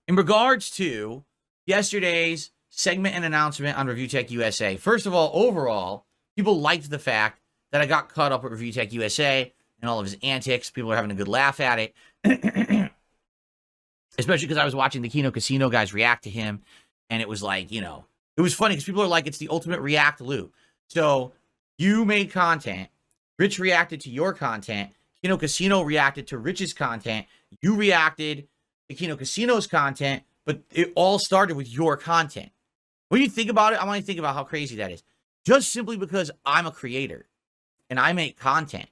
in regards to yesterday's segment and announcement on ReviewTechUsa, first of all, overall, people liked the fact that I got caught up with ReviewTechUsa and all of his antics. People are having a good laugh at it. Especially because I was watching the Kino Casino guys react to him, and it was like, you know, it was funny because people are like, it's the ultimate react loop. So you made content, Rich reacted to your content, Kino Casino reacted to Rich's content, you reacted to Kino Casino's content, but it all started with your content. When you think about it, I want you to think about how crazy that is. Just simply because I'm a creator and I make content,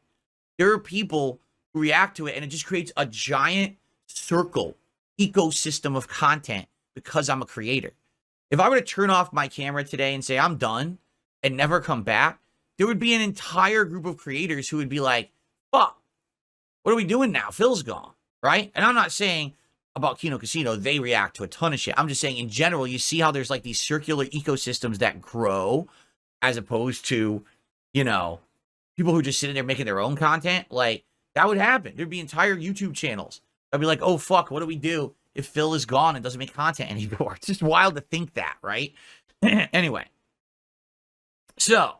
there are people who react to it, and it just creates a giant circle, ecosystem of content because I'm a creator. If I were to turn off my camera today and say I'm done and never come back, there would be an entire group of creators who would be like, fuck, what are we doing now? Phil's gone, right? And I'm not saying about Kino Casino, they react to a ton of shit. I'm just saying in general, you see how there's like these circular ecosystems that grow as opposed to, you know, people who just sit in there making their own content. Like, that would happen. There'd be entire YouTube channels. I'd be like, oh, fuck, what do we do if Phil is gone and doesn't make content anymore? It's just wild to think that, right? Anyway. So,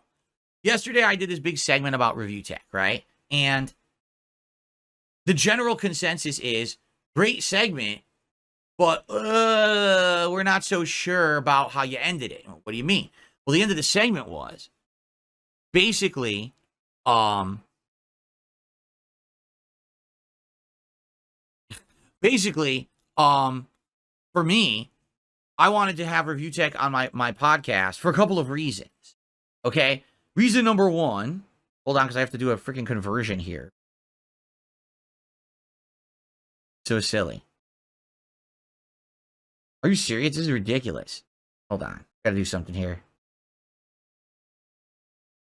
yesterday I did this big segment about Review Tech, right? And the general consensus is, great segment, but we're not so sure about how you ended it. What do you mean? Well, the end of the segment was basically, for me, I wanted to have Review Tech on my podcast for a couple of reasons. Okay? Reason number one, hold on, because I have to do a freaking conversion here. So silly. Are you serious? This is ridiculous. Hold on. Gotta do something here.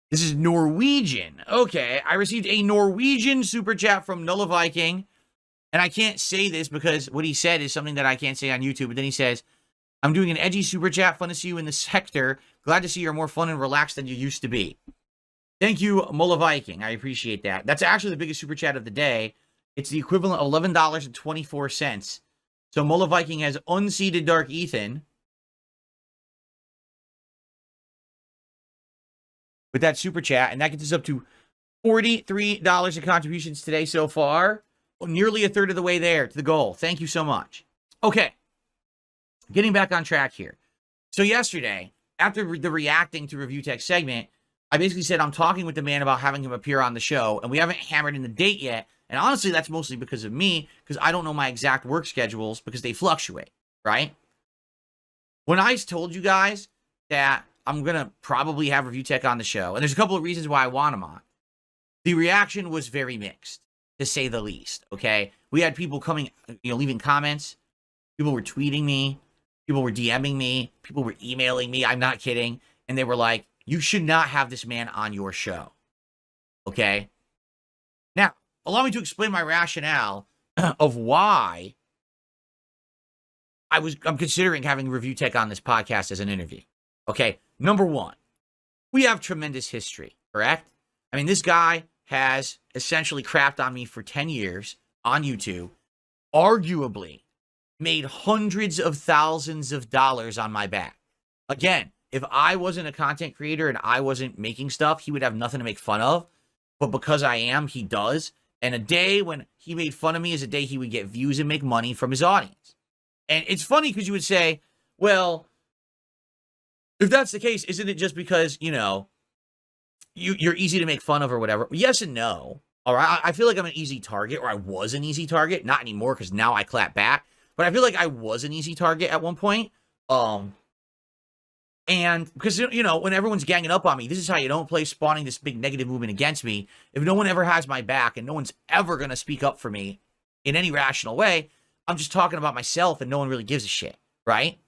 This is Norwegian. Okay. I received a Norwegian super chat from Nulla Viking. And I can't say this because what he said is something that I can't say on YouTube. But then he says, I'm doing an edgy super chat. Fun to see you in the sector. Glad to see you're more fun and relaxed than you used to be. Thank you, Nulla Viking. I appreciate that. That's actually the biggest super chat of the day. It's the equivalent of $11.24. So Mola Viking has unseated Dark Ethan with that super chat, and that gets us up to $43 in contributions today so far. Well, nearly a third of the way there to the goal. Thank you so much. Okay, getting back on track here. So yesterday, after the reacting to Review Tech segment, I basically said I'm talking with the man about having him appear on the show, and we haven't hammered in the date yet. And honestly, that's mostly because of me, because I don't know my exact work schedules because they fluctuate, right? When I told you guys that I'm going to probably have Review Tech on the show, and there's a couple of reasons why I want him on, the reaction was very mixed, to say the least, okay? We had people coming, leaving comments. People were tweeting me. People were DMing me. People were emailing me. I'm not kidding. And they were like, you should not have this man on your show, okay? Now, allow me to explain my rationale of why I'm considering having Review Tech on this podcast as an interview. Okay, number one, we have tremendous history, correct? I mean, this guy has essentially crapped on me for 10 years on YouTube, arguably made hundreds of thousands of dollars on my back. Again, if I wasn't a content creator and I wasn't making stuff, he would have nothing to make fun of. But because I am, he does. And a day when he made fun of me is a day he would get views and make money from his audience. And it's funny because you would say, well, if that's the case, isn't it just because, you're easy to make fun of or whatever? Yes and no. All right. I feel like I'm an easy target, or I was an easy target. Not anymore because now I clap back. But I feel like I was an easy target at one point. And because, when everyone's ganging up on me, this is how you don't play, spawning this big negative movement against me. If no one ever has my back and no one's ever going to speak up for me in any rational way, I'm just talking about myself and no one really gives a shit, right?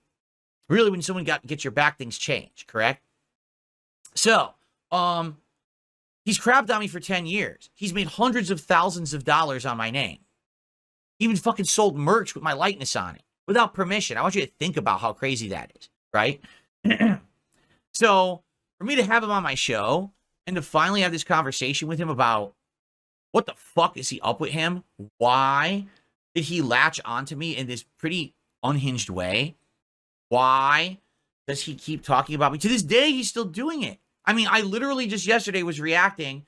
Really, when someone gets your back, things change, correct? So, he's crapped on me for 10 years. He's made hundreds of thousands of dollars on my name. He even fucking sold merch with my likeness on it without permission. I want you to think about how crazy that is, right? So, for me to have him on my show and to finally have this conversation with him about what the fuck is he up with him? Why did he latch onto me in this pretty unhinged way, why does he keep talking about me? To this day, he's still doing it. I mean, I literally just yesterday was reacting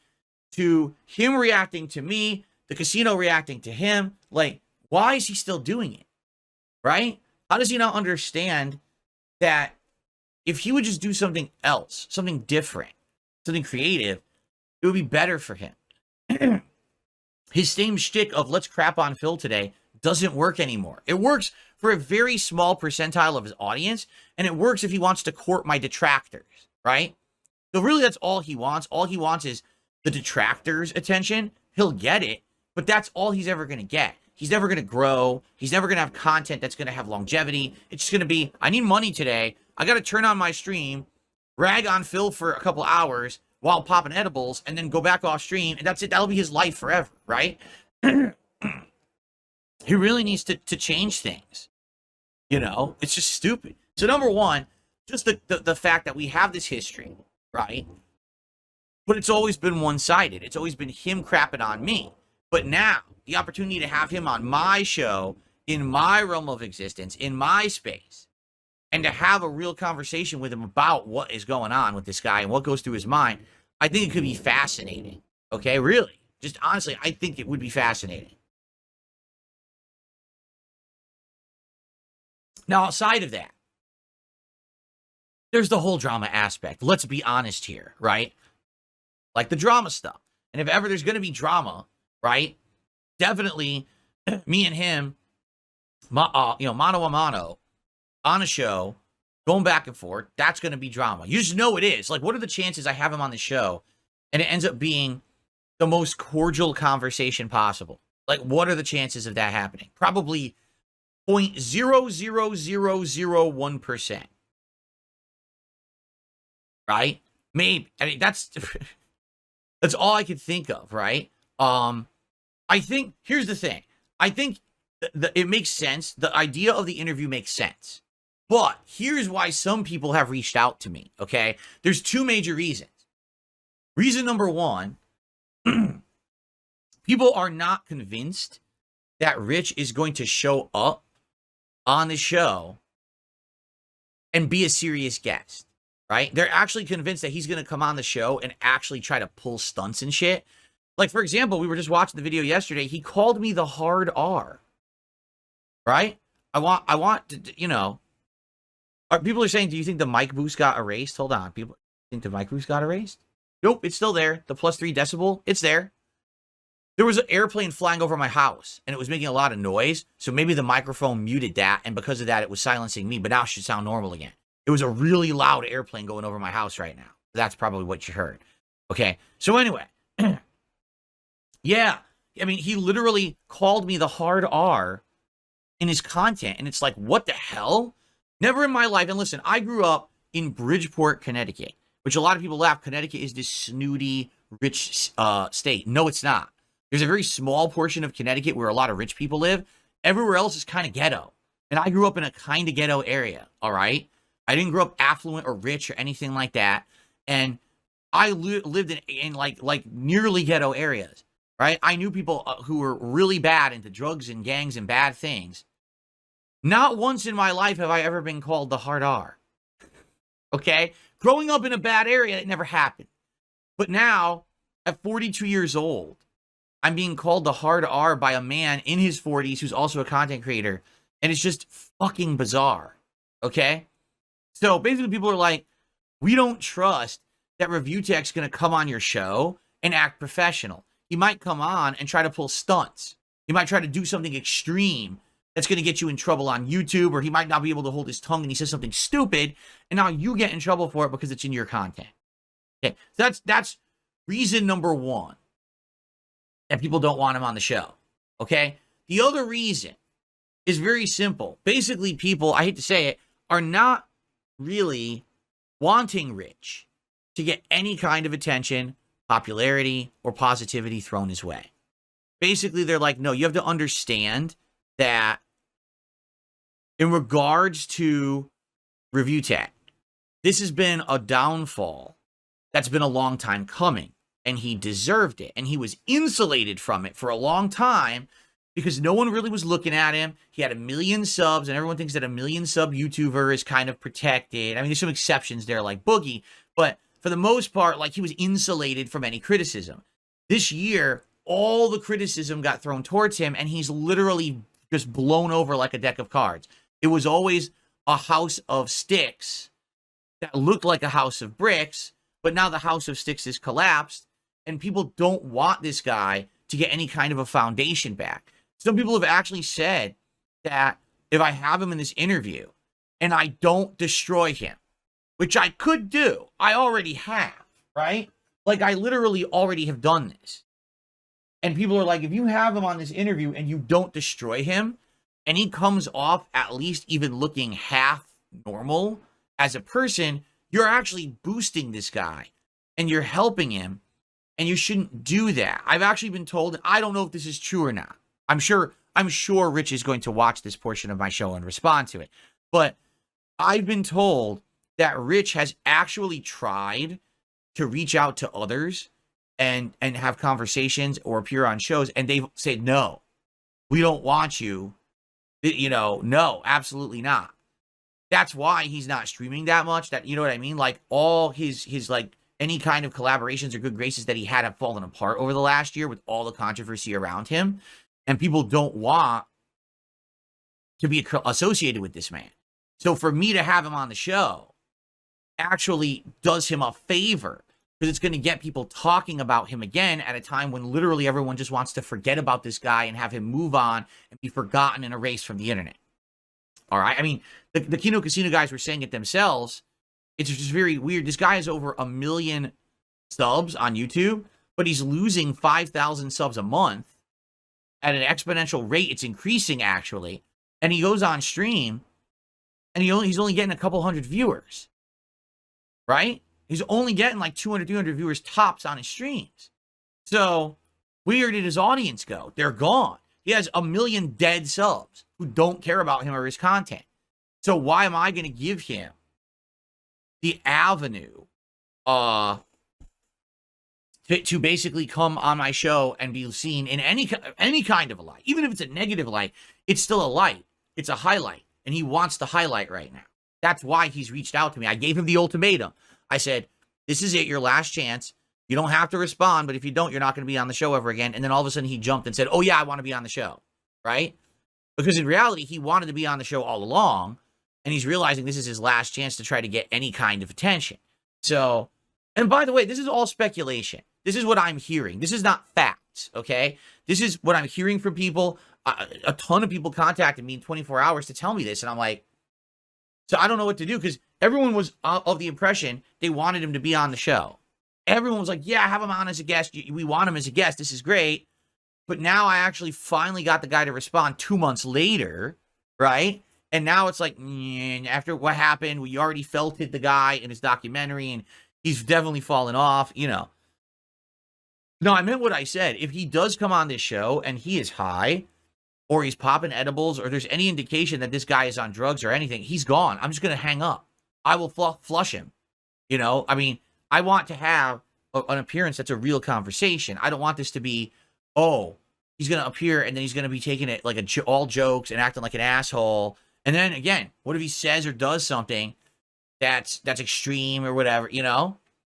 to him reacting to me, the casino reacting to him. Like, why is he still doing it? Right? How does he not understand that if he would just do something else, something different, something creative, it would be better for him? His same shtick of let's crap on Phil today doesn't work anymore. It works for a very small percentile of his audience, and it works if he wants to court my detractors, right? So really, that's all he wants. All he wants is the detractors' attention. He'll get it, but that's all he's ever going to get. He's never going to grow. He's never going to have content that's going to have longevity. It's just going to be, I need money today. I got to turn on my stream, rag on Phil for a couple hours while popping edibles, and then go back off stream, and that's it. That'll be his life forever, right? He really needs to change things. You know, it's just stupid. So number one, just the fact that we have this history, right? But it's always been one-sided. It's always been him crapping on me. But now, the opportunity to have him on my show, in my realm of existence, in my space, and to have a real conversation with him about what is going on with this guy and what goes through his mind, I think it could be fascinating. Okay, really. Just honestly, I think it would be fascinating. Now, outside of that, there's the whole drama aspect. Let's be honest here, right? Like the drama stuff. And if ever there's going to be drama, right? Definitely me and him, mano a mano, on a show, going back and forth, that's going to be drama. You just know it is. Like, what are the chances I have him on the show and it ends up being the most cordial conversation possible? Like, what are the chances of that happening? Probably 0.00001%. Right? Maybe. I mean, that's all I could think of, right? I think, here's the thing. I think it makes sense. The idea of the interview makes sense. But here's why some people have reached out to me, okay? There's two major reasons. Reason number one, people are not convinced that Rich is going to show up on the show and be a serious guest, right? They're actually convinced that he's going to come on the show and actually try to pull stunts and shit. Like, for example, we were just watching the video yesterday. He called me the hard R, right? I want to, you know, people are saying, do you think the mic boost got erased? Hold on. People think the mic boost got erased? Nope, it's still there. The +3 decibel, it's there. There was an airplane flying over my house, and it was making a lot of noise, so maybe the microphone muted that, and because of that, it was silencing me, but now it should sound normal again. It was a really loud airplane going over my house right now. That's probably what you heard. Okay, so anyway. Yeah, I mean, he literally called me the hard R in his content, and it's like, what the hell? Never in my life, and listen, I grew up in Bridgeport, Connecticut, which a lot of people laugh. Connecticut is this snooty, rich state. No, it's not. There's a very small portion of Connecticut where a lot of rich people live. Everywhere else is kind of ghetto. And I grew up in a kind of ghetto area, all right? I didn't grow up affluent or rich or anything like that. And I lived in like nearly ghetto areas, right? I knew people who were really bad into drugs and gangs and bad things. Not once in my life have I ever been called the hard R. Okay? Growing up in a bad area, it never happened. But now, at 42 years old, I'm being called the hard R by a man in his 40s who's also a content creator. And it's just fucking bizarre. Okay? So basically people are like, we don't trust that ReviewTech's going to come on your show and act professional. He might come on and try to pull stunts. He might try to do something extreme that's going to get you in trouble on YouTube, or he might not be able to hold his tongue and he says something stupid, and now you get in trouble for it because it's in your content. Okay, so that's reason number one that people don't want him on the show. Okay, the other reason is very simple. Basically, people, I hate to say it, are not really wanting Rich to get any kind of attention, popularity, or positivity thrown his way. Basically, they're like, no, you have to understand that in regards to ReviewTech, this has been a downfall that's been a long time coming, and he deserved it, and he was insulated from it for a long time because no one really was looking at him. He had 1 million subs, and everyone thinks that 1 million sub YouTuber is kind of protected. I mean, there's some exceptions there like Boogie, but for the most part, like, he was insulated from any criticism. This year, all the criticism got thrown towards him, and he's literally just blown over like a deck of cards. It was always a house of sticks that looked like a house of bricks, but now the house of sticks is collapsed, and people don't want this guy to get any kind of a foundation back. Some people have actually said that if I have him in this interview and I don't destroy him, which I could do, I already have, right? Like, I literally already have done this. And people are like, if you have him on this interview and you don't destroy him, and he comes off at least even looking half normal as a person, you're actually boosting this guy and you're helping him, and you shouldn't do that. I've actually been told, and I don't know if this is true or not. I'm sure Rich is going to watch this portion of my show and respond to it. But I've been told that Rich has actually tried to reach out to others and have conversations or appear on shows, and they've said, no, we don't want you. You know, no, absolutely not. That's why he's not streaming that much. That, you know what I mean? Like, all his like, any kind of collaborations or good graces that he had have fallen apart over the last year with all the controversy around him. And people don't want to be associated with this man. So for me to have him on the show actually does him a favor, because it's going to get people talking about him again at a time when literally everyone just wants to forget about this guy and have him move on and be forgotten and erased from the internet. All right? I mean, the Kino Casino guys were saying it themselves. It's just very weird. This guy has over 1 million subs on YouTube, but he's losing 5,000 subs a month at an exponential rate. It's increasing, actually. And he goes on stream, and he's only getting a couple hundred viewers. Right? He's only getting like 200, 300 viewers tops on his streams. So where did his audience go? They're gone. He has 1 million dead subs who don't care about him or his content. So why am I going to give him the avenue to basically come on my show and be seen in any kind of a light? Even if it's a negative light, it's still a light. It's a highlight. And he wants the highlight right now. That's why he's reached out to me. I gave him the ultimatum. I said, this is it, your last chance. You don't have to respond, but if you don't, you're not going to be on the show ever again. And then all of a sudden he jumped and said, oh yeah, I want to be on the show, right? Because in reality, he wanted to be on the show all along, and he's realizing this is his last chance to try to get any kind of attention. So, and by the way, this is all speculation. This is what I'm hearing. This is not facts, okay? This is what I'm hearing from people. A ton of people contacted me in 24 hours to tell me this, and I'm like, so I don't know what to do, because everyone was of the impression they wanted him to be on the show. Everyone was like, yeah, have him on as a guest. We want him as a guest. This is great. But now I actually finally got the guy to respond 2 months later, right? And now it's like, after what happened, we already felted the guy in his documentary, and he's definitely fallen off, you know. No, I meant what I said. If he does come on this show and he is high, or he's popping edibles, or there's any indication that this guy is on drugs or anything, he's gone. I'm just going to hang up. I will flush him. You know, I mean, I want to have an appearance that's a real conversation. I don't want this to be, oh, he's going to appear and then he's going to be taking it like all jokes and acting like an asshole. And then again, what if he says or does something that's extreme or whatever, you know?